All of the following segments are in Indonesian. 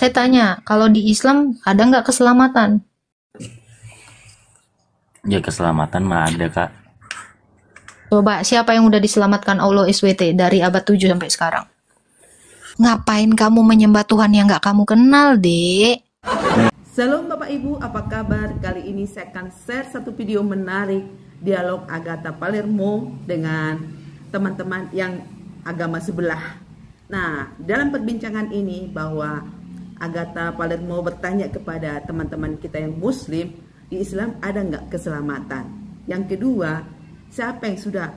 saya tanya, kalau di Islam ada nggak keselamatan? Ya keselamatan mah ada kak. Coba, siapa yang udah diselamatkan Allah SWT dari abad 7 sampai sekarang? Ngapain kamu menyembah Tuhan yang nggak kamu kenal, Dek? Shalom Bapak Ibu, apa kabar? Kali ini saya akan share satu video menarik dialog Agatha Palermo dengan teman-teman yang agama sebelah. Nah, dalam perbincangan ini bahwa Agatha Palermo bertanya kepada teman-teman kita yang Muslim, di Islam ada nggak keselamatan? Yang kedua, siapa yang sudah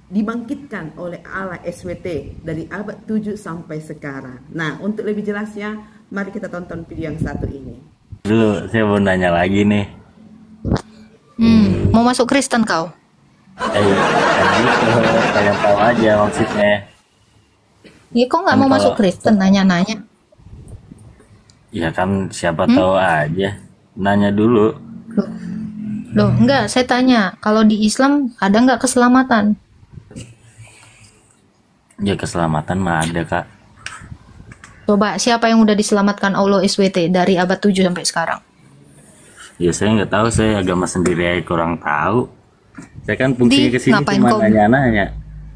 dibangkitkan oleh Allah SWT dari abad 7 sampai sekarang? Nah, untuk lebih jelasnya, mari kita tonton video yang satu ini. Dulu saya mau nanya lagi nih. Mau masuk Kristen kau? Gitu, pengen tahu aja maksudnya. Ya, kok nggak Kan mau kalau masuk Kristen, nanya-nanya? ya kan siapa tahu aja. Nanya dulu. Loh, enggak, saya tanya, kalau di Islam ada nggak keselamatan? Ya keselamatan mah ada kak. Coba, siapa yang udah diselamatkan Allah SWT dari abad 7 sampai sekarang? Ya saya nggak tahu, saya agama sendiri aja kurang tahu. Saya kan fungsinya Di, kesini ngapain cuma kau? nanya-nanya.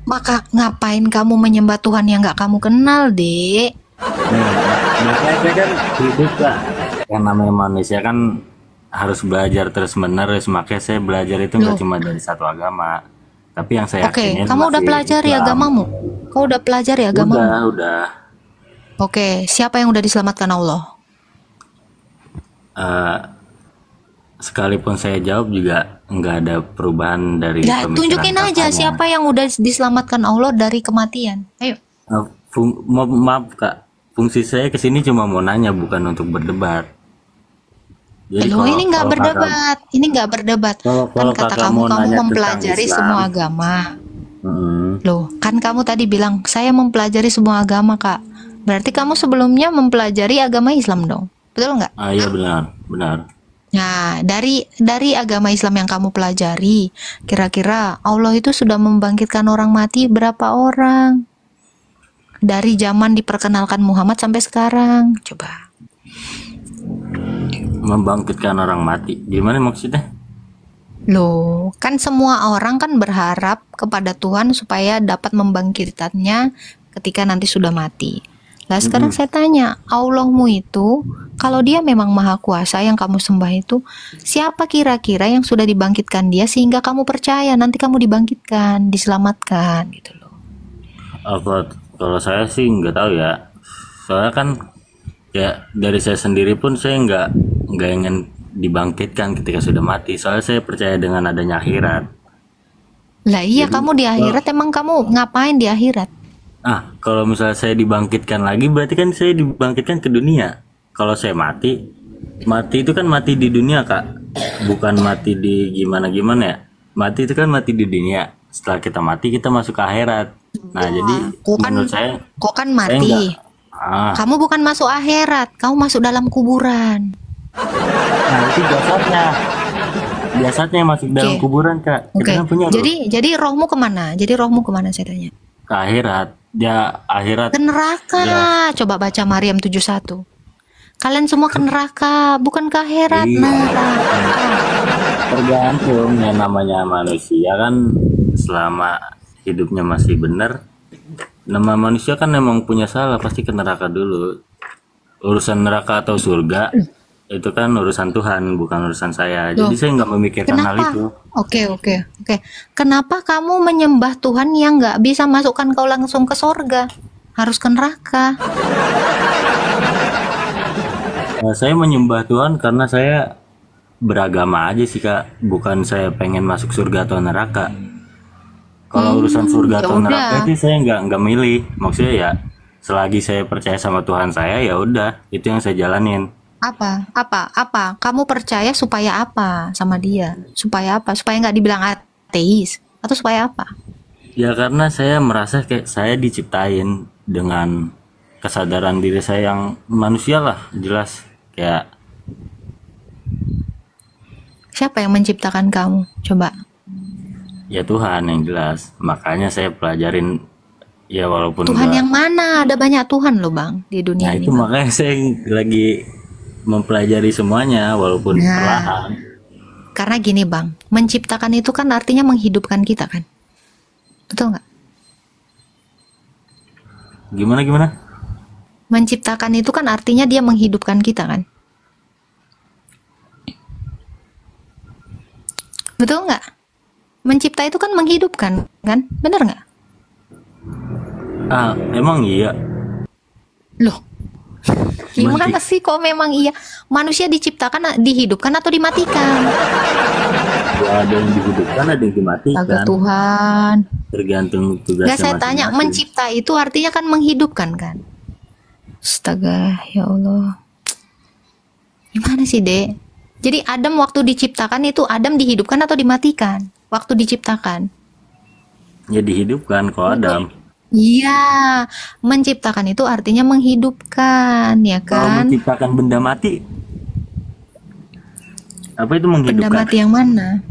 Maka ngapain kamu menyembah Tuhan yang nggak kamu kenal, Dek? Makanya saya kan hidup kak. Yang namanya manusia kan harus belajar terus menerus. Makanya saya belajar itu nggak Loh, cuma dari satu agama. Tapi yang saya oke, yakinin kamu udah masih pelajari Islam. agamamu? Kau udah pelajari agamamu? Udah. Oke, siapa yang udah diselamatkan Allah? Eh, Sekalipun saya jawab juga nggak ada perubahan dari Ya, pemikiran tunjukin aja kakaknya. siapa yang udah diselamatkan Allah dari kematian. Ayo. Maaf kak, fungsi saya kesini cuma mau nanya, bukan untuk berdebat. Jadi Loh, ini nggak kalau kakak berdebat. Ini nggak berdebat. kalau Kan kalau kata kakak kamu, mau kamu nanya tentang mempelajari Islam, semua agama. mm, Loh, kan kamu tadi bilang, saya mempelajari semua agama, Kak. Berarti kamu sebelumnya mempelajari agama Islam dong? Betul nggak? iya benar. Nah, dari agama Islam yang kamu pelajari, kira-kira Allah itu sudah membangkitkan orang mati berapa orang? Dari zaman diperkenalkan Muhammad sampai sekarang. Coba. Membangkitkan orang mati. Gimana maksudnya? Loh, kan semua orang kan berharap kepada Tuhan supaya dapat membangkitkannya ketika nanti sudah mati. Nah, sekarang saya tanya, Allahmu itu, kalau dia memang maha kuasa yang kamu sembah itu, siapa kira-kira yang sudah dibangkitkan dia sehingga kamu percaya nanti kamu dibangkitkan, diselamatkan gitu loh. Kalau saya sih nggak tahu ya. Soalnya kan ya dari saya sendiri pun saya nggak ingin dibangkitkan ketika sudah mati. Soalnya saya percaya dengan adanya akhirat. Lah iya, Jadi kamu di akhirat emang kamu ngapain di akhirat? kalau misalnya saya dibangkitkan lagi, berarti kan saya dibangkitkan ke dunia. Kalau saya mati itu kan mati di dunia kak, bukan mati di gimana ya. Mati itu kan mati di dunia. Setelah kita mati kita masuk ke akhirat. Nah jadi Kok kan, menurut saya kok kan saya mati. nggak. Kamu bukan masuk akhirat, kamu masuk dalam kuburan. Nah itu jasadnya yang masuk dalam Oke. kuburan kak. Kita Oke. kan punya ruh Jadi rohmu kemana? Jadi rohmu kemana saya tanya? ke akhirat. Ya akhirat Ke neraka. ya. Coba baca Maryam 71. Kalian semua ke neraka, bukan ke akhirat. Iya, Neraka. tergantung, yang namanya manusia kan selama hidupnya masih benar, nama manusia kan memang punya salah, pasti ke neraka dulu. Urusan neraka atau surga itu kan urusan Tuhan, bukan urusan saya. Loh, Jadi saya nggak memikirkan hal kenapa? itu. Oke. Kenapa kamu menyembah Tuhan yang nggak bisa masukkan kau langsung ke sorga? Harus ke neraka. Saya menyembah Tuhan karena saya beragama aja sih kak, bukan saya pengen masuk surga atau neraka. Kalau urusan surga Ya atau neraka udah. itu saya nggak milih. Maksudnya ya selagi saya percaya sama Tuhan saya, ya udah itu yang saya jalanin. Apa? Kamu percaya supaya apa sama dia? Supaya apa? Supaya nggak dibilang ateis? Atau supaya apa? Ya karena saya merasa kayak saya diciptain dengan kesadaran diri saya yang manusia lah, jelas kayak Siapa yang menciptakan kamu? Coba. ya Tuhan yang jelas. Makanya saya pelajarin Ya walaupun Tuhan enggak. yang mana? Ada banyak Tuhan loh Bang di dunia Nah ini itu Bang. makanya saya lagi mempelajari semuanya walaupun Nah, perlahan. karena gini Bang, menciptakan itu kan artinya menghidupkan kita kan, betul nggak? Gimana gimana? Menciptakan itu kan artinya dia menghidupkan kita kan, betul nggak? Mencipta itu kan menghidupkan kan, bener nggak? Ah emang iya. Loh, gimana sih kok memang iya? Manusia diciptakan, dihidupkan atau dimatikan? Ya, ada yang dihidupkan ada yang dimatikan. Astaga Tuhan. Tergantung tugasnya Nggak, saya tanya, masing-masing. mencipta itu artinya kan menghidupkan kan? Astaga, ya Allah. Gimana sih, Dek? Jadi Adam waktu diciptakan itu Adam dihidupkan atau dimatikan? Waktu diciptakan. Ya dihidupkan kalau Adam. Iya, menciptakan itu artinya menghidupkan, ya Kalau kan? menciptakan benda mati, apa itu Benda menghidupkan? mati yang mana?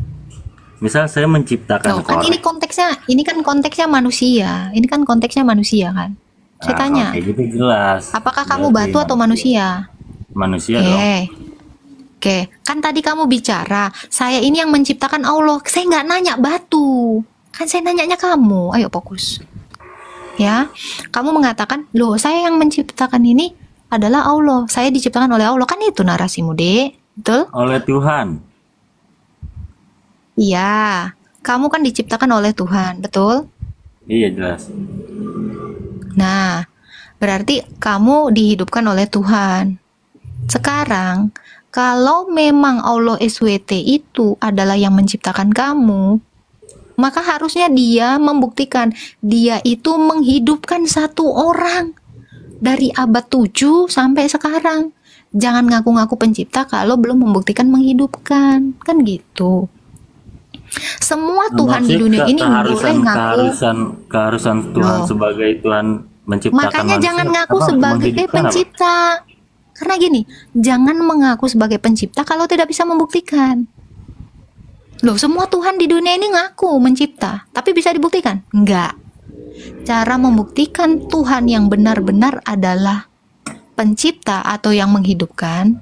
Misal saya menciptakan Loh, kan ini konteksnya, ini kan konteksnya manusia. Ini kan konteksnya manusia kan? Saya tanya, Oke gitu jelas. apakah kamu Berarti batu atau manusia? Manusia dong. Oke, kan tadi kamu bicara, saya ini yang menciptakan Allah. Saya nggak nanya batu, kan saya nanyanya kamu. Ayo fokus. Ya, kamu mengatakan, loh saya yang menciptakan ini adalah Allah. Saya diciptakan oleh Allah, kan itu narasimu, Dek. Betul? Oleh Tuhan. Iya, kamu kan diciptakan oleh Tuhan, betul? Iya jelas. Nah, berarti kamu dihidupkan oleh Tuhan. Sekarang, kalau memang Allah SWT itu adalah yang menciptakan kamu, maka harusnya dia membuktikan dia itu menghidupkan satu orang dari abad 7 sampai sekarang. Jangan ngaku-ngaku pencipta kalau belum membuktikan menghidupkan, kan gitu. Semua Tuhan di dunia ini boleh ngaku. Keharusan Tuhan Loh. sebagai Tuhan menciptakan Makanya manusia. jangan ngaku Apa? sebagai Menghidupkan apa? pencipta. Karena gini, jangan mengaku sebagai pencipta kalau tidak bisa membuktikan. Loh, semua Tuhan di dunia ini ngaku mencipta, tapi bisa dibuktikan? Enggak. Cara membuktikan Tuhan yang benar-benar adalah pencipta atau yang menghidupkan,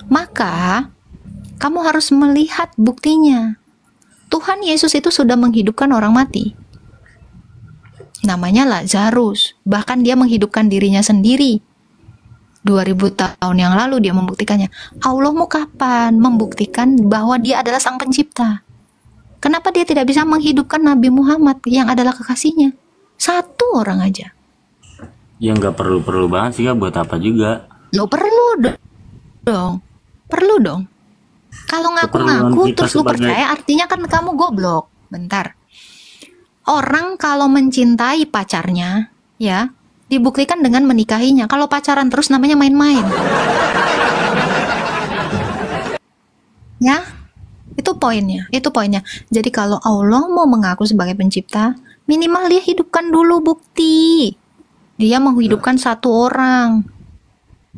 maka kamu harus melihat buktinya. Tuhan Yesus itu sudah menghidupkan orang mati. Namanya Lazarus, bahkan dia menghidupkan dirinya sendiri. 2000 tahun yang lalu dia membuktikannya. Allah mau kapan membuktikan bahwa dia adalah sang pencipta? Kenapa dia tidak bisa menghidupkan Nabi Muhammad yang adalah kekasihnya? Satu orang aja. Ya nggak perlu banget sih Kak, buat apa juga. Lo perlu dong. Perlu dong. Kalau ngaku-ngaku Keperluan kita terus lu sebagai- percaya, artinya kan kamu goblok. Bentar. Orang kalau mencintai pacarnya, ya, dibuktikan dengan menikahinya. Kalau pacaran terus namanya main-main. Ya, itu poinnya. Itu poinnya. Jadi kalau Allah mau mengaku sebagai pencipta, minimal dia hidupkan dulu bukti. Dia menghidupkan satu orang.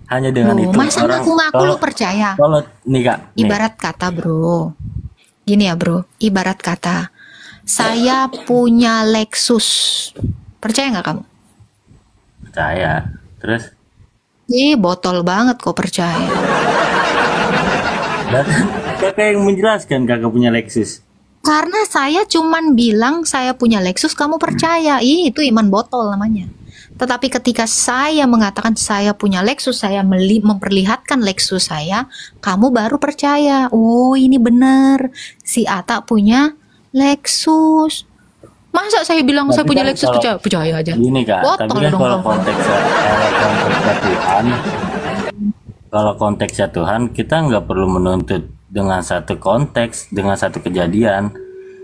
Hanya dengan Loh, itu masa orang ngaku-ngaku lu percaya? kalau nih Kak, nih, Ibarat kata bro, gini ya bro, ibarat kata saya punya Lexus, percaya nggak kamu? percaya. Terus Ih, botol banget kok percaya. dan Kakak yang menjelaskan Kakak punya Lexus. Karena saya cuman bilang saya punya Lexus, kamu percaya. Ih, itu iman botol namanya. Tetapi ketika saya mengatakan saya punya Lexus, saya memperlihatkan Lexus saya, kamu baru percaya. Oh, ini benar. Si Ata punya Lexus. Masa saya bilang Tapi saya punya kan Lexus, kalau- percaya aja. Gini Kak, Botol tapi kan dong kalau kamu. konteksnya Tuhan, kita nggak perlu menuntut dengan satu konteks, dengan satu kejadian.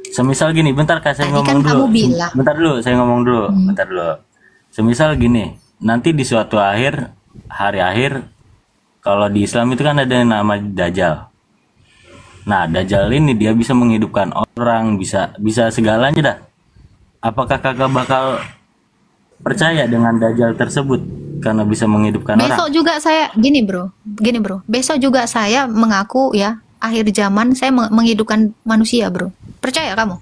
Semisal gini, bentar Kak, saya Tadi ngomong kan dulu. kamu bilang. Bentar dulu, saya ngomong dulu. Bentar dulu. Semisal gini, nanti di suatu hari akhir, kalau di Islam itu kan ada yang nama Dajjal. Nah, Dajjal ini dia bisa menghidupkan orang, bisa segalanya dah. Apakah Kakak bakal percaya dengan Dajjal tersebut karena bisa menghidupkan orang? Besok juga saya gini bro. Besok juga saya mengaku ya, akhir zaman saya menghidupkan manusia bro. Percaya kamu?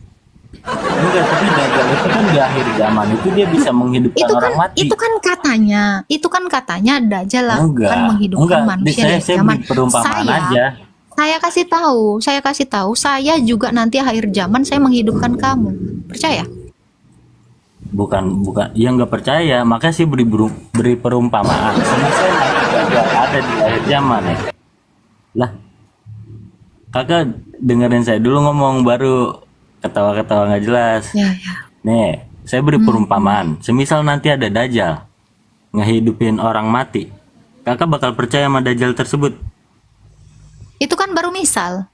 Enggak, tapi Dajjal itu kan di akhir zaman itu dia bisa menghidupkan orang mati. Itu kan katanya Dajjal akan Enggak, menghidupkan manusia di saya zaman. beri perumpamaan aja. Saya kasih tahu, saya juga nanti akhir zaman saya menghidupkan kamu. Percaya? Bukan, ya nggak percaya, makanya sih beri perumpamaan. Semisal nanti Dajjal ada di akhir zaman ya. Lah, kakak dengerin saya dulu ngomong, baru ketawa-ketawa nggak jelas. Ya. Nih, saya beri perumpamaan. Semisal nanti ada Dajjal ngehidupin orang mati, kakak bakal percaya sama Dajjal tersebut? Itu kan baru misal.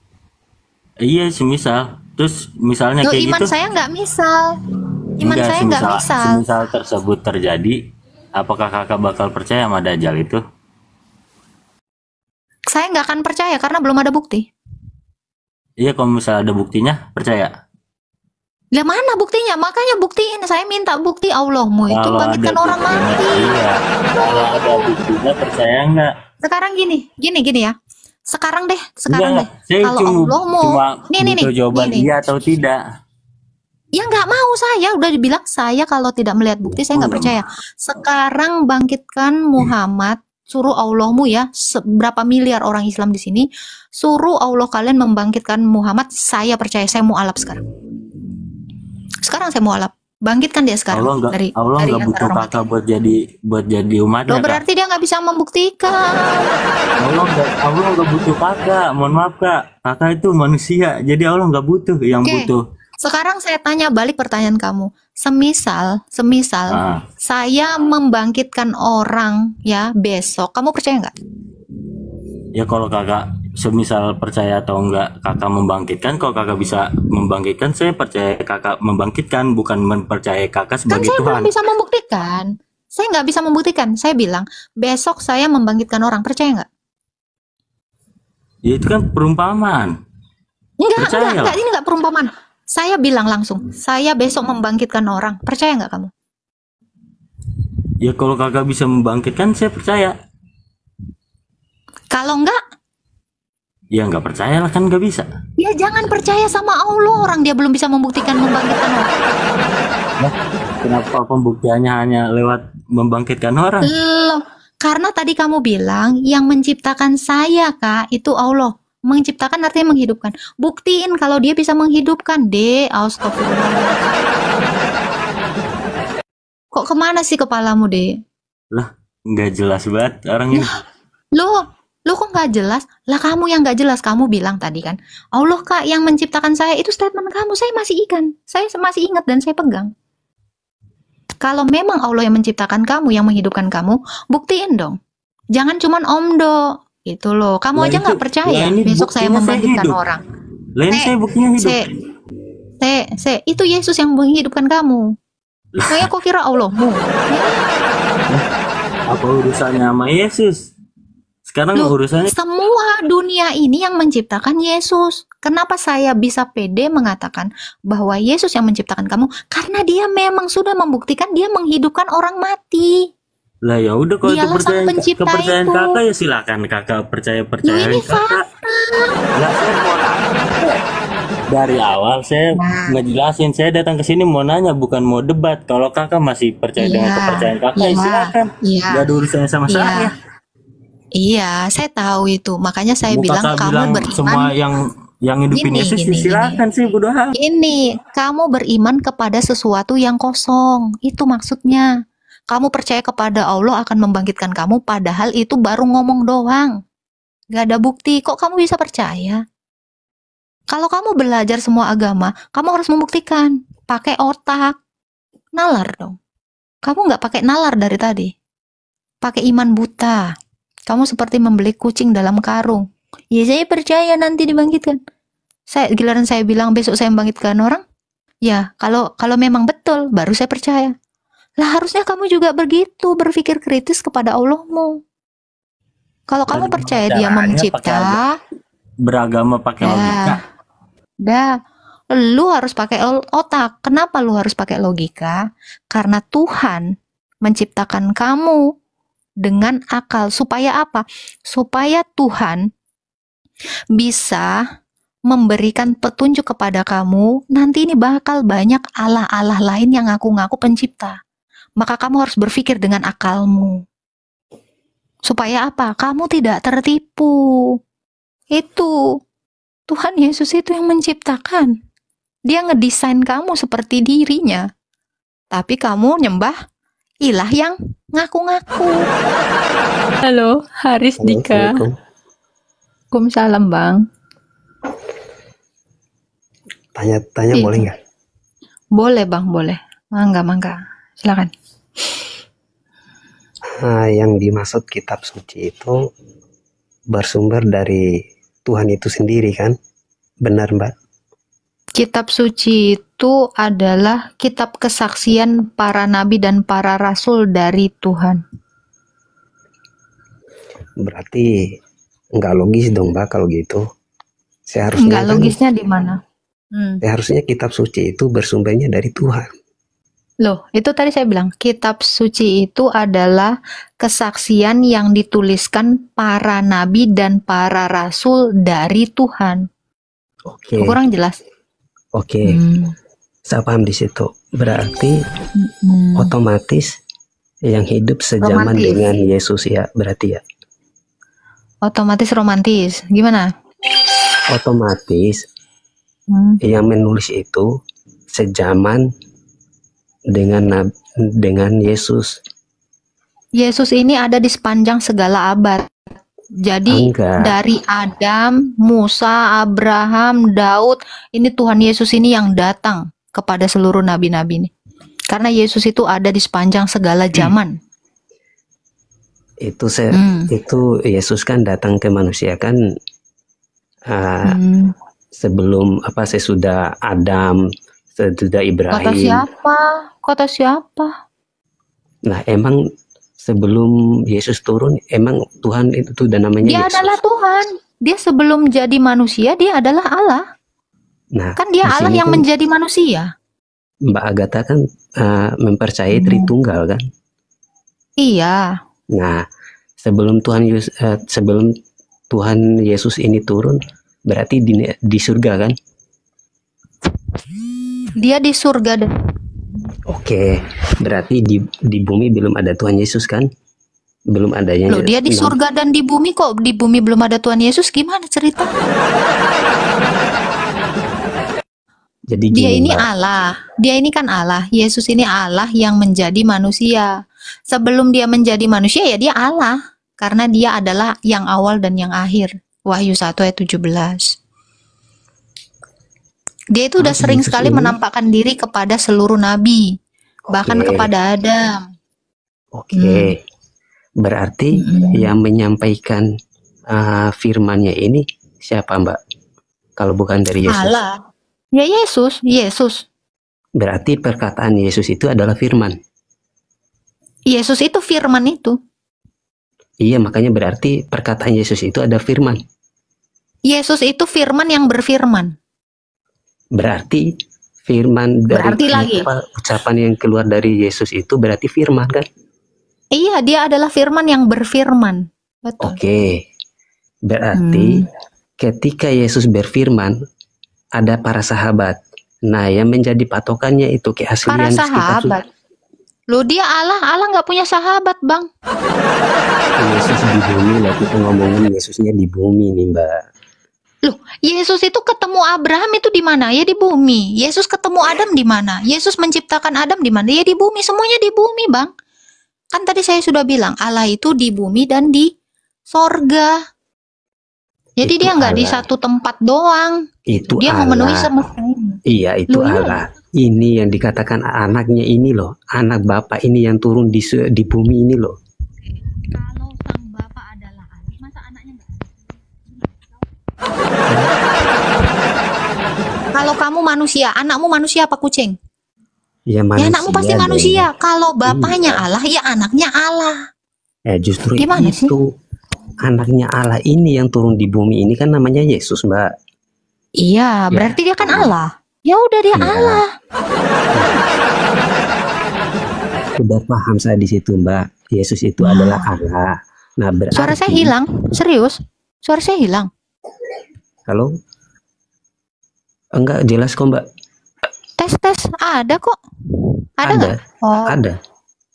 Iya, semisal. Terus misalnya Loh, kayak iman gitu. saya nggak misal. Iman Enggak, saya nggak misal. semisal tersebut terjadi, apakah kakak bakal percaya sama Dajjal itu? Saya nggak akan percaya karena belum ada bukti. Iya, kalau misalnya ada buktinya, percaya. Lah mana buktinya? Makanya buktiin. Saya minta bukti Allahmu itu Kalau bangkitkan ada orang buktinya, mati. iya. Kalau ada buktinya, percaya nggak? Sekarang gini ya. Sekarang deh. Enggak. Saya Kalau cuma Allahmu, butuh jawaban nih. iya atau tidak. Ya nggak mau, saya udah dibilang, saya kalau tidak melihat bukti saya nggak percaya. Sekarang bangkitkan Muhammad, suruh Allahmu ya, seberapa miliar orang Islam di sini, suruh Allah kalian membangkitkan Muhammad, saya percaya, saya mau alap sekarang. Sekarang saya mau alap, bangkitkan dia sekarang. Allah nggak dari butuh antara orang kakak buat jadi umatnya. Loh, berarti dia nggak bisa membuktikan. Allah nggak butuh kakak. Mohon maaf kak, kakak itu manusia, jadi Allah nggak butuh. Yang Oke. butuh. Sekarang saya tanya balik pertanyaan kamu. Semisal saya membangkitkan orang ya besok, kamu percaya nggak? Ya kalau kakak semisal percaya atau enggak kakak membangkitkan, kalau kakak bisa membangkitkan, saya percaya kakak membangkitkan, bukan mempercayai kakak Kan sebagai saya Tuhan. belum bisa membuktikan. Saya nggak bisa membuktikan. Saya bilang besok saya membangkitkan orang, percaya nggak? Ya itu kan perumpamaan. Enggak, ini nggak perumpamaan. Saya bilang langsung, saya besok membangkitkan orang, percaya nggak kamu? Ya kalau kakak bisa membangkitkan, saya percaya. Kalau enggak, Ya nggak percaya lah, kan nggak bisa. ya jangan percaya sama Allah, orang dia belum bisa membuktikan membangkitkan orang. Nah, kenapa pembuktiannya hanya lewat membangkitkan orang? Loh, karena tadi kamu bilang yang menciptakan saya, Kak, itu Allah. Menciptakan artinya menghidupkan. Buktiin kalau dia bisa menghidupkan, Dek. Astagfirullah. Kok kemana sih kepalamu, Dek? Lah, nggak jelas banget orang ini. Lo kok nggak jelas? Lah kamu yang nggak jelas. Kamu bilang tadi kan, Allah Kak yang menciptakan saya. Itu statement kamu. Saya masih Saya masih ingat dan saya pegang. Kalau memang Allah yang menciptakan kamu, yang menghidupkan kamu, buktiin dong. Jangan cuman omdo. Itu loh. Kamu aja nggak percaya. Besok saya membangkitkan orang. Lain saya buktinya hidup. Itu Yesus yang menghidupkan kamu. Saya kok kira Allahmu? Apa urusannya sama Yesus? Sekarang urusannya semua dunia ini yang menciptakan Yesus. Kenapa saya bisa pede mengatakan bahwa Yesus yang menciptakan kamu? Karena dia memang sudah membuktikan dia menghidupkan orang mati. Lah ya udah, kalau itu kepercayaan itu. kakak ya silakan kakak percaya ini kakak. Lah saya mau dari awal saya ngejelasin, saya datang ke sini mau nanya, bukan mau debat. Kalau kakak masih percaya dengan kepercayaan kakak, ya silakan. Gak ada urusannya sama saya. Iya, saya tahu itu. Makanya saya bilang kamu beriman. Semua yang hidupin Yesus silakan sih, bodoh amat. Ini kamu beriman kepada sesuatu yang kosong. Itu maksudnya. Kamu percaya kepada Allah akan membangkitkan kamu, padahal itu baru ngomong doang. Gak ada bukti. Kok kamu bisa percaya? Kalau kamu belajar semua agama, kamu harus membuktikan. Pakai otak. Nalar dong. Kamu gak pakai nalar dari tadi. Pakai iman buta. Kamu seperti membeli kucing dalam karung. Ya saya percaya nanti dibangkitkan. Giliran saya bilang besok saya membangkitkan orang. Ya kalau memang betul, baru saya percaya. Lah harusnya kamu juga begitu, berpikir kritis kepada Allahmu. Kalau kamu percaya dia mencipta, beragama pakai logika. Lu harus pakai otak. Kenapa lu harus pakai logika? Karena Tuhan menciptakan kamu dengan akal. Supaya apa? Supaya Tuhan bisa memberikan petunjuk kepada kamu, nanti ini bakal banyak Allah-Allah lain yang ngaku-ngaku pencipta. Maka kamu harus berpikir dengan akalmu. Supaya apa? Kamu tidak tertipu. Itu Tuhan Yesus itu yang menciptakan. Dia ngedesain kamu seperti dirinya. Tapi kamu nyembah ilah yang ngaku-ngaku. Halo, Haris Dika. Assalamualaikum. Waalaikumsalam, Bang. Tanya-tanya Iya. boleh nggak? Boleh, Bang, boleh. Mangga. Silakan. Yang dimaksud kitab suci itu bersumber dari Tuhan itu sendiri kan? Benar, Mbak? Kitab suci itu adalah kitab kesaksian para nabi dan para rasul dari Tuhan. Berarti nggak logis dong, Mbak, kalau gitu. Seharusnya Enggak kan, logisnya di mana? seharusnya kitab suci itu bersumbernya dari Tuhan. Loh, itu tadi saya bilang, kitab suci itu adalah kesaksian yang dituliskan para nabi dan para rasul dari Tuhan. Oke, Kurang jelas? oke, saya paham di situ. Berarti Hmm. otomatis yang hidup sejaman Romantis. dengan Yesus ya, berarti ya. Otomatis romantis. Gimana? Otomatis Hmm. yang menulis itu sejaman dengan Yesus. Yesus ini ada di sepanjang segala abad. Jadi Enggak. dari Adam, Musa, Abraham, Daud, ini Tuhan Yesus ini yang datang kepada seluruh nabi-nabi ini. Karena Yesus itu ada di sepanjang segala zaman. Itu Hmm. itu Yesus kan datang ke manusia kan Hmm. sebelum sesudah Adam, sesudah Kata Ibrahim. siapa? Kata siapa? Nah, emang sebelum Yesus turun, emang Tuhan itu udah namanya Dia Yesus. adalah Tuhan. Dia sebelum jadi manusia, dia adalah Allah. Nah, Kan dia di Allah sini yang kan menjadi manusia. Mbak Agatha kan mempercayai Tritunggal kan. Iya. Nah, sebelum Tuhan Yesus ini turun, berarti di surga kan? Dia di surga dan Oke, berarti di bumi belum ada Tuhan Yesus kan? Belum adanya. loh, dia di surga dan di bumi, kok di bumi belum ada Tuhan Yesus? Gimana cerita? Jadi Dia gini, ini Mbak. Allah. Dia ini kan Allah. Yesus ini Allah yang menjadi manusia. Sebelum dia menjadi manusia ya dia Allah. Karena dia adalah yang awal dan yang akhir. Wahyu 1 ayat 17. Dia itu udah Terus sering Yesus sekali ini- menampakkan diri kepada seluruh nabi. Bahkan Oke. kepada Adam. Oke. Berarti yang menyampaikan firman-Nya ini siapa, Mbak? Kalau bukan dari Yesus. Allah. Ya Yesus. Berarti perkataan Yesus itu adalah firman. Yesus itu firman itu. Iya, makanya berarti perkataan Yesus itu ada firman. Yesus itu firman yang berfirman. Berarti firman dari Berarti lagi. ucapan yang keluar dari Yesus itu berarti firman kan? Iya, dia adalah firman yang berfirman. Betul. Oke. Berarti ketika Yesus berfirman ada para sahabat. Nah, yang menjadi patokannya itu Para keaslian kitab sahabat. Loh, dia Allah nggak punya sahabat, Bang. suci. Yesus di bumi lah, kita ngomongin Yesusnya di bumi nih, Mbak. Loh, Yesus itu ketemu Abraham itu di mana? Ya di bumi. Yesus ketemu Adam di mana? Yesus menciptakan Adam di mana? Ya di bumi. Semuanya di bumi, Bang. Kan tadi saya sudah bilang, Allah itu di bumi dan di sorga. Jadi Itu dia nggak di Allah. satu tempat doang. Itu Dia Allah. memenuhi semesta ini. Iya, itu Loh, iya. Allah. Ini yang dikatakan anaknya ini loh, anak Bapak ini yang turun di bumi ini loh. Kalau sang Bapak adalah Allah, masa anaknya nggak ada? Kalau kamu manusia, anakmu manusia apa kucing? Ya Ya manusia. anakmu pasti dong. manusia. Kalau bapaknya Iya. Allah, ya anaknya Allah. Justru Gimana sih? itu anaknya Allah ini yang turun di bumi ini kan namanya Yesus, Mbak. Iya, berarti dia kan Allah. Ya udah dia Iya. Allah. Sudah paham saya di situ, Mbak. Yesus itu adalah Allah. Nah, berarti Suara saya hilang, serius. Suara saya hilang. Halo? Enggak jelas kok Mbak. Tes ada kok. Ada Ada, nggak? Oh, ada.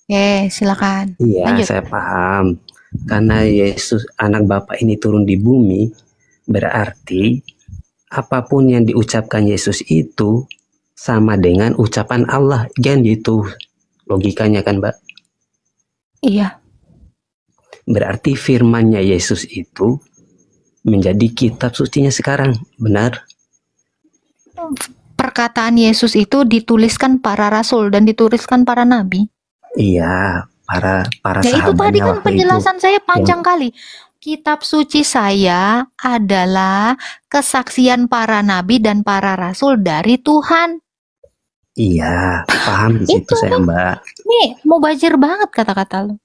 oke, silakan. Iya, Lanjut. saya paham. Karena Yesus anak Bapa ini turun di bumi, berarti apapun yang diucapkan Yesus itu sama dengan ucapan Allah. Kan gitu logikanya kan, Mbak? Iya. Berarti firman-Nya Yesus itu menjadi kitab sucinya sekarang, benar? Perkataan Yesus itu dituliskan para rasul dan dituliskan para nabi. Iya, para Ya itu tadi sahabatnya kan waktu itu. penjelasan saya panjang Yang kali. Kitab suci saya adalah kesaksian para nabi dan para rasul dari Tuhan. iya, paham di situ Itu saya, kan, Mbak. nih mau bajir banget kata-kata lo.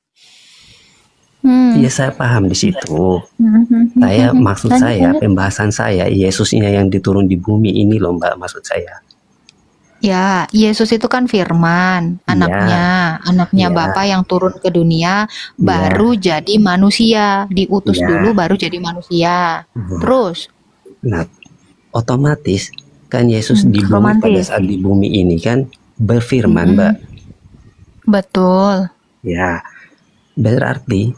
Iya, saya paham di situ. Saya maksud Lanjut, saya, lanjut. pembahasan saya, Yesusnya yang diturun di bumi ini loh, Mbak, maksud saya. Ya, Yesus itu kan firman, anaknya Iya, Bapa yang turun ke dunia, iya, baru jadi manusia, diutus iya. dulu baru jadi manusia. Terus, Nah, otomatis kan Yesus di bumi pada romantis. saat di bumi ini kan berfirman, Mbak. Betul. Ya, berarti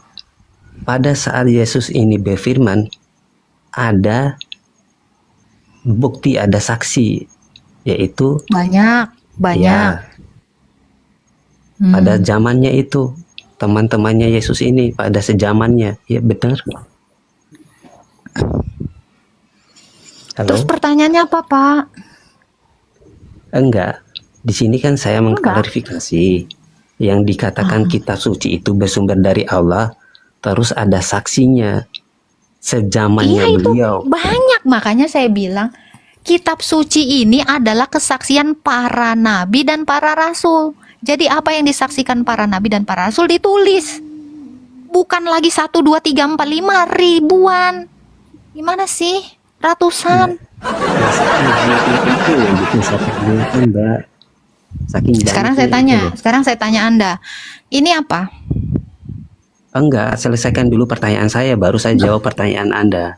pada saat Yesus ini berfirman ada bukti, ada saksi, yaitu Banyak. ya pada zamannya itu teman-temannya Yesus ini pada sejamannya, ya benar. Halo? Terus pertanyaannya apa, Pak? Enggak. Di sini kan saya mengklarifikasi yang dikatakan kitab suci itu bersumber dari Allah, terus ada saksinya sejamannya Iya, itu beliau. banyak, makanya saya bilang kitab suci ini adalah kesaksian para nabi dan para rasul. Jadi apa yang disaksikan para nabi dan para rasul ditulis. Bukan lagi 1, 2, 3, 4, 5 ribuan. Gimana sih? Ratusan. Itu yang bikin saya terbiasa, Mbak. Saking Sekarang banyaknya saya tanya, itu loh. sekarang saya tanya Anda. Ini apa? Enggak, selesaikan dulu pertanyaan saya, baru saya jawab pertanyaan Anda.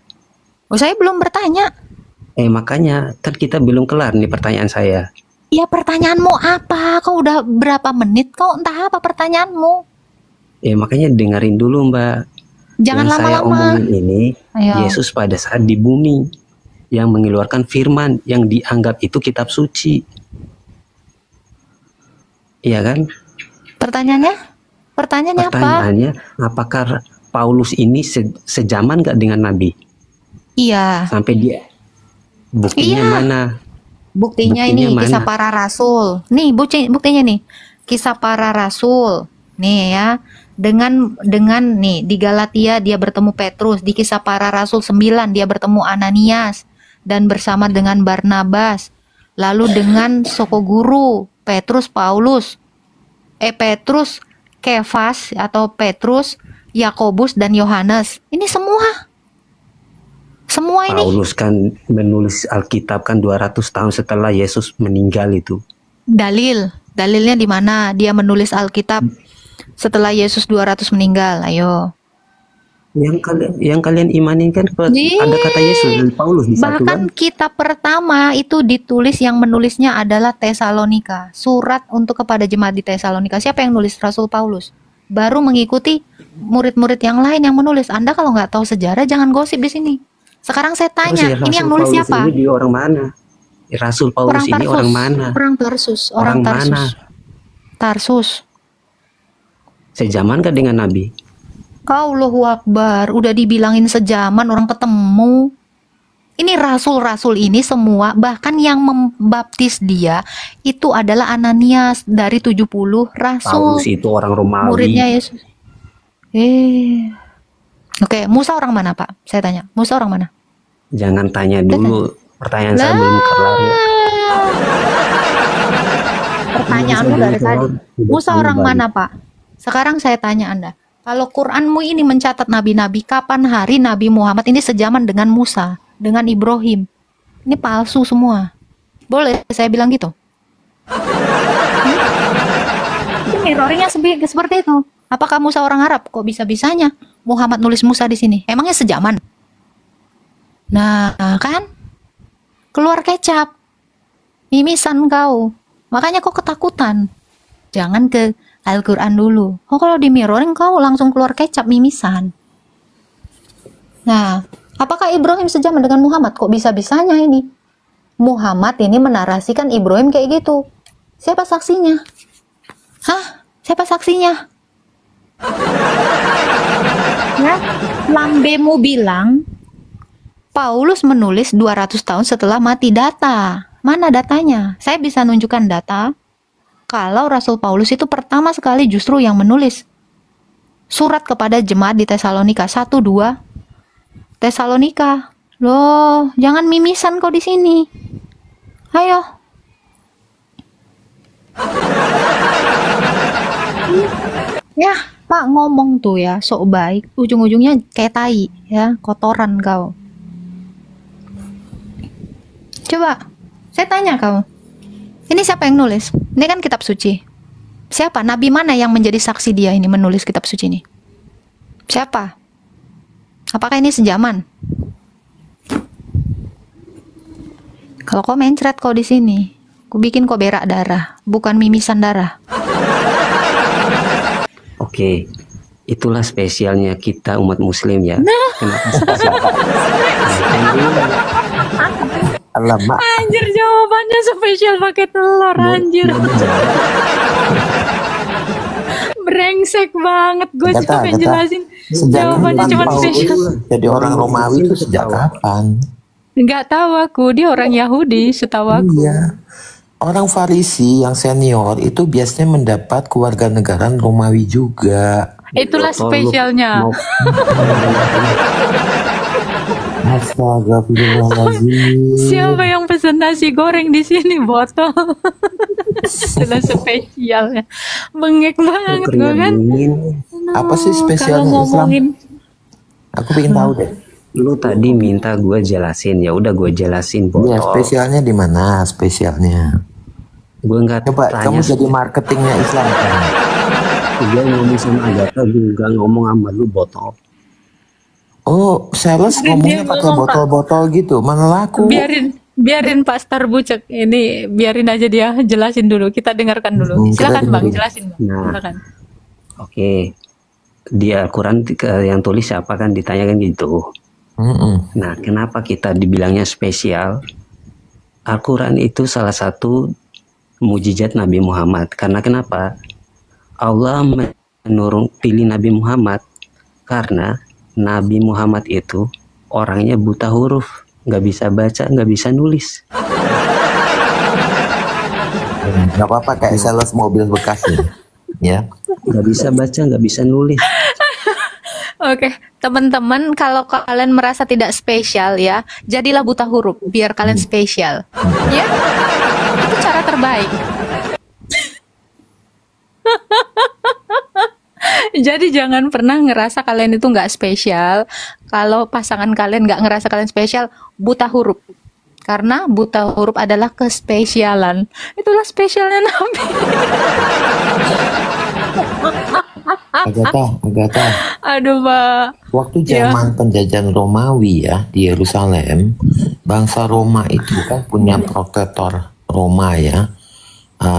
Oh, saya belum bertanya. Makanya kan kita belum kelar nih pertanyaan saya. Ya pertanyaanmu apa? Kau udah berapa menit? Kau entah apa pertanyaanmu? Makanya dengerin dulu, Mbak. Jangan Yang saya lama-lama. omongin ini, Ayo. Yesus pada saat di bumi yang mengeluarkan firman yang dianggap itu kitab suci. Iya kan? Pertanyaannya? Pertanyaannya apa? Pertanyaannya, apakah Paulus ini sejaman gak dengan Nabi? Iya. Sampai dia buktinya Iya. mana? Buktinya Buktinya ini mana? kisah para rasul. Nih buktinya nih. Kisah para rasul. Nih ya. Dengan nih di Galatia dia bertemu Petrus, di kisah para rasul 9 dia bertemu Ananias dan bersama dengan Barnabas. Lalu dengan Sokoguru, Petrus, Paulus. Petrus, Kefas atau Petrus, Yakobus dan Yohanes. Ini semua ini Paulus kan menulis Alkitab kan 200 tahun setelah Yesus meninggal itu. dalilnya di mana dia menulis Alkitab setelah Yesus 200 meninggal? Ayo. Yang kalian imanin kan ada kata Yesus, Paulus di satu Bahkan kan? kitab pertama itu ditulis, yang menulisnya adalah Tesalonika, surat untuk kepada jemaat di Tesalonika. Siapa yang nulis? Rasul Paulus. Baru mengikuti murid-murid yang lain yang menulis. Anda kalau nggak tahu sejarah jangan gosip di sini. Sekarang saya tanya, Terus ya, ini yang Rasul nulis Paulus siapa? Ini dia orang mana? Rasul Paulus ini orang mana? Orang Tarsus. Orang mana? Tarsus. Sejaman gak dengan Nabi? Allahu Akbar, udah dibilangin sejaman orang ketemu. Ini rasul-rasul ini semua, bahkan yang membaptis dia itu adalah Ananias dari 70 rasul. Paulus itu orang Romawi. Muridnya Yesus. Oke, Musa orang mana, Pak? Saya tanya, Musa orang mana? Jangan tanya dulu, pertanyaan saya belum kelar ya. Pertanyaanmu dari tadi. Musa orang mana, Pak? Sekarang saya tanya Anda. Kalau Quranmu ini mencatat nabi-nabi, kapan hari Nabi Muhammad ini sejaman dengan Musa, dengan Ibrahim? Ini palsu semua. Boleh saya bilang gitu? Itu mirroringnya seperti itu. Apakah Musa orang Arab? Kok bisa-bisanya Muhammad nulis Musa di sini? Emangnya sejaman? Nah, kan? Keluar kecap. Mimisan kau. Makanya kau ketakutan. Jangan ke Al-Quran dulu. Oh, kalau di mirroring kau langsung keluar kecap mimisan. Nah, apakah Ibrahim sejaman dengan Muhammad? Kok bisa-bisanya ini? Muhammad ini menarasikan Ibrahim kayak gitu. Siapa saksinya? Hah? Siapa saksinya? Ya, lambemu bilang Paulus menulis 200 tahun setelah mati. Data. Mana datanya? Saya bisa nunjukkan data kalau Rasul Paulus itu pertama sekali justru yang menulis surat kepada jemaat di Tesalonika 1-2 Tesalonika. Loh, jangan mimisan kau di sini. Ayo. Ya, Pak ngomong tuh ya, sok baik, ujung-ujungnya kayak tai, ya, kotoran kau. Coba, saya tanya kau, ini siapa yang nulis? Ini kan kitab suci. Siapa? Nabi mana yang menjadi saksi dia ini menulis kitab suci ini? Siapa? Apakah ini sejaman? Kalau kau mencret kau di sini, ku bikin kau berak darah, bukan mimisan darah. Oke, itulah spesialnya kita umat muslim ya. Kenapa spesial? Alamak. Anjir, jawabannya spesial pakai telur, anjir. Brengsek banget, gue Kata, cuma pengen jelasin jawabannya kapan cuma Paulus spesial. jadi orang Romawi itu sejak kapan? Nggak tahu aku, dia orang Yahudi setahu aku. Iya. Orang Farisi yang senior itu biasanya mendapat kewarganegaraan Romawi juga. Itulah spesialnya. Astagfirullahaladzim. Siapa yang pesan nasi goreng di sini, botol? Itulah spesialnya. Bengek banget gue kan. Apa sih Kalau spesialnya Islam? ngomongin Aku pengen tahu deh. Lu tadi minta gue jelasin, ya udah gue jelasin Iya, botol. spesialnya di mana? Spesialnya. Gue nggak Coba kamu tanya. jadi marketingnya Islam kan? Gue ngomong sama Agatha, gue nggak ngomong sama lu botol. Oh, sales ngomongnya pakai botol-botol gitu. Mana laku? biarin Pak Star Bucek ini, biarin aja dia jelasin dulu. Kita dengarkan dulu. Kita Silakan Bang, dengerin. jelasin Bang. Nah. Silakan. Oke, di Al-Quran yang tulis siapa kan ditanyakan gitu. Nah, kenapa kita dibilangnya spesial? Al-Quran itu salah satu mujizat Nabi Muhammad. Karena kenapa? Allah pilih Nabi Muhammad karena Nabi Muhammad itu orangnya buta huruf, nggak bisa baca, nggak bisa nulis. Gak apa-apa kayak sales mobil bekas ya. Nggak bisa baca, nggak bisa nulis. Oke, teman-teman, kalau kalian merasa tidak spesial ya, jadilah buta huruf biar kalian spesial. Ya, itu cara terbaik. Jadi jangan pernah ngerasa kalian itu nggak spesial. Kalau pasangan kalian nggak ngerasa kalian spesial, buta huruf. Karena buta huruf adalah kespesialan. Itulah spesialnya Nabi. Agatha. Aduh, Pak. Waktu zaman penjajahan Romawi ya di Yerusalem, bangsa Roma itu kan punya protektor Roma ya,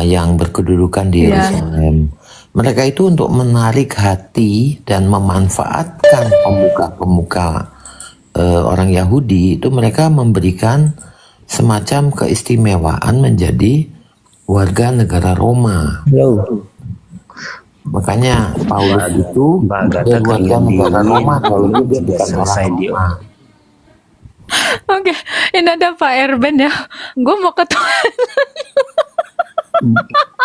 yang berkedudukan di Yerusalem. Mereka itu untuk menarik hati dan memanfaatkan pemuka-pemuka orang Yahudi itu, mereka memberikan semacam keistimewaan menjadi warga negara Roma. Makanya Paulus itu Agatha warga negara Roma, kalau dia bukan selesai orang dia. Roma. Oke, ini ada Pak Erben ya. Gue mau ketua.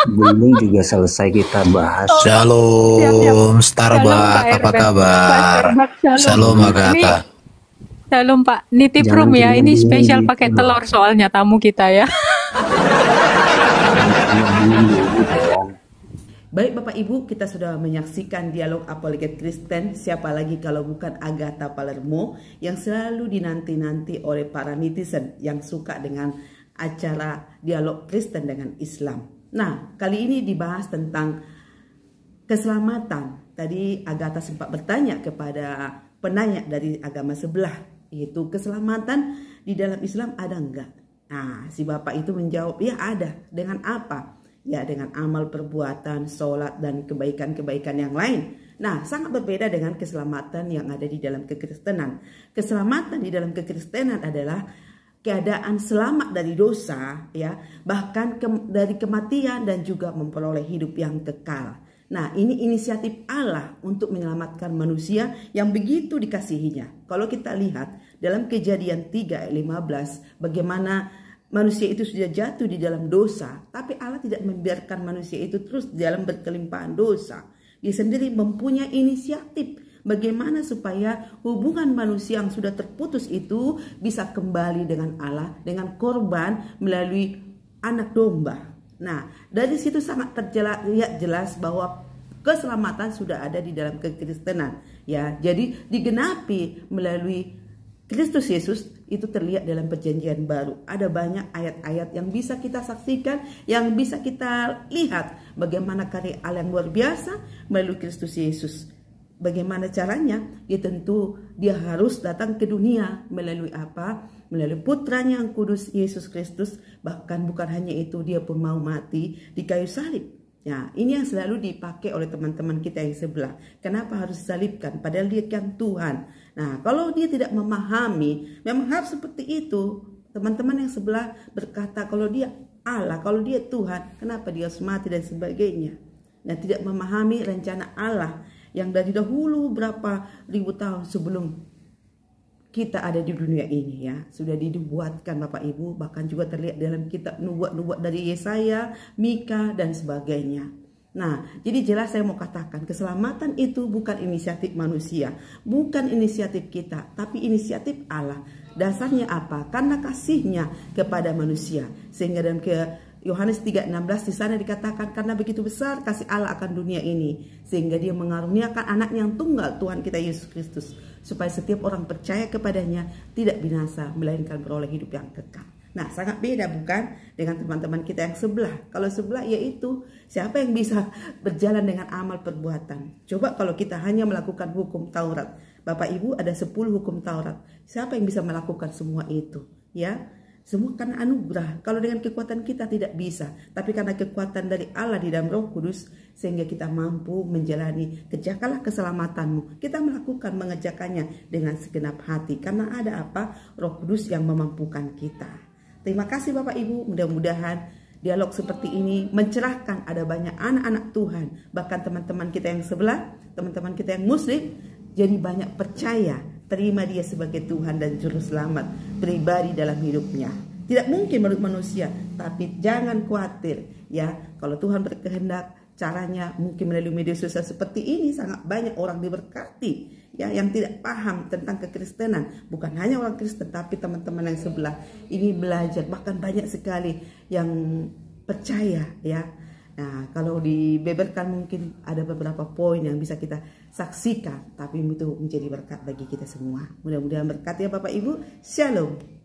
Belum juga selesai kita bahas. Shalom, Starbuck, apa kabar? Shalom, Agatha. Shalom Pak, nitip Jangan room ya. Ini dulu, spesial gitu pakai loh. telur soalnya tamu kita ya. Baik Bapak Ibu, kita sudah menyaksikan dialog apologet Kristen, siapa lagi kalau bukan Agatha Palermo, yang selalu dinanti-nanti oleh para netizen yang suka dengan acara dialog Kristen dengan Islam. Nah, kali ini dibahas tentang keselamatan. Tadi Agatha sempat bertanya kepada penanya dari agama sebelah, yaitu keselamatan di dalam Islam ada enggak? Nah, si bapak itu menjawab, ya ada. Dengan apa? Ya dengan amal perbuatan, sholat, dan kebaikan-kebaikan yang lain. Nah, sangat berbeda dengan keselamatan yang ada di dalam kekristenan. Keselamatan di dalam kekristenan adalah keadaan selamat dari dosa, ya, bahkan dari kematian dan juga memperoleh hidup yang kekal. Nah, ini inisiatif Allah untuk menyelamatkan manusia yang begitu dikasihinya. Kalau kita lihat dalam Kejadian 3 ayat 15, bagaimana manusia itu sudah jatuh di dalam dosa, tapi Allah tidak membiarkan manusia itu terus dalam berkelimpahan dosa. Dia sendiri mempunyai inisiatif bagaimana supaya hubungan manusia yang sudah terputus itu bisa kembali dengan Allah dengan korban melalui anak domba. Nah, dari situ sangat terlihat jelas bahwa keselamatan sudah ada di dalam kekristenan, ya. Jadi digenapi melalui Kristus Yesus itu terlihat dalam perjanjian baru. Ada banyak ayat-ayat yang bisa kita saksikan, yang bisa kita lihat bagaimana karya Allah yang luar biasa melalui Kristus Yesus. Bagaimana caranya? Ya tentu dia harus datang ke dunia melalui apa? Melalui putranya yang kudus Yesus Kristus. Bahkan bukan hanya itu, dia pun mau mati di kayu salib. Ya, ini yang selalu dipakai oleh teman-teman kita yang sebelah. Kenapa harus disalibkan? Padahal dia kan Tuhan. Nah, kalau dia tidak memahami, memang harus seperti itu. Teman-teman yang sebelah berkata kalau dia Allah, kalau dia Tuhan, kenapa dia harus mati dan sebagainya. Nah, tidak memahami rencana Allah yang dari dahulu berapa ribu tahun sebelum kita ada di dunia ini, ya, sudah dibuatkan Bapak Ibu, bahkan juga terlihat dalam kitab nubuat-nubuat dari Yesaya, Mika, dan sebagainya. Nah, jadi jelas saya mau katakan keselamatan itu bukan inisiatif manusia, bukan inisiatif kita, tapi inisiatif Allah. Dasarnya apa? Karena kasihnya kepada manusia. Sehingga dalam Yohanes 3:16 di sana dikatakan karena begitu besar kasih Allah akan dunia ini sehingga dia mengaruniakan anaknya yang tunggal Tuhan kita Yesus Kristus supaya setiap orang percaya kepadanya tidak binasa melainkan beroleh hidup yang kekal. Nah, sangat beda bukan dengan teman-teman kita yang sebelah. Kalau sebelah yaitu siapa yang bisa berjalan dengan amal perbuatan. Coba kalau kita hanya melakukan hukum Taurat. Bapak Ibu ada 10 hukum Taurat. Siapa yang bisa melakukan semua itu? Ya. Semua karena anugerah. Kalau dengan kekuatan kita tidak bisa, tapi karena kekuatan dari Allah di dalam Roh Kudus sehingga kita mampu menjalani kejarlah keselamatanmu. Kita melakukan mengerjakannya dengan segenap hati karena ada apa? Roh Kudus yang memampukan kita. Terima kasih Bapak Ibu, mudah-mudahan dialog seperti ini mencerahkan. Ada banyak anak-anak Tuhan, bahkan teman-teman kita yang sebelah, teman-teman kita yang muslim, jadi banyak percaya, terima dia sebagai Tuhan dan Juru Selamat pribadi dalam hidupnya. Tidak mungkin menurut manusia, tapi jangan khawatir, ya. Kalau Tuhan berkehendak, caranya mungkin melalui media sosial seperti ini sangat banyak orang diberkati, ya, yang tidak paham tentang kekristenan. Bukan hanya orang Kristen, tapi teman-teman yang sebelah ini belajar, bahkan banyak sekali yang percaya, ya. Nah, kalau dibeberkan mungkin ada beberapa poin yang bisa kita saksikan, tapi itu menjadi berkat bagi kita semua. Mudah-mudahan berkat ya Bapak Ibu. Shalom.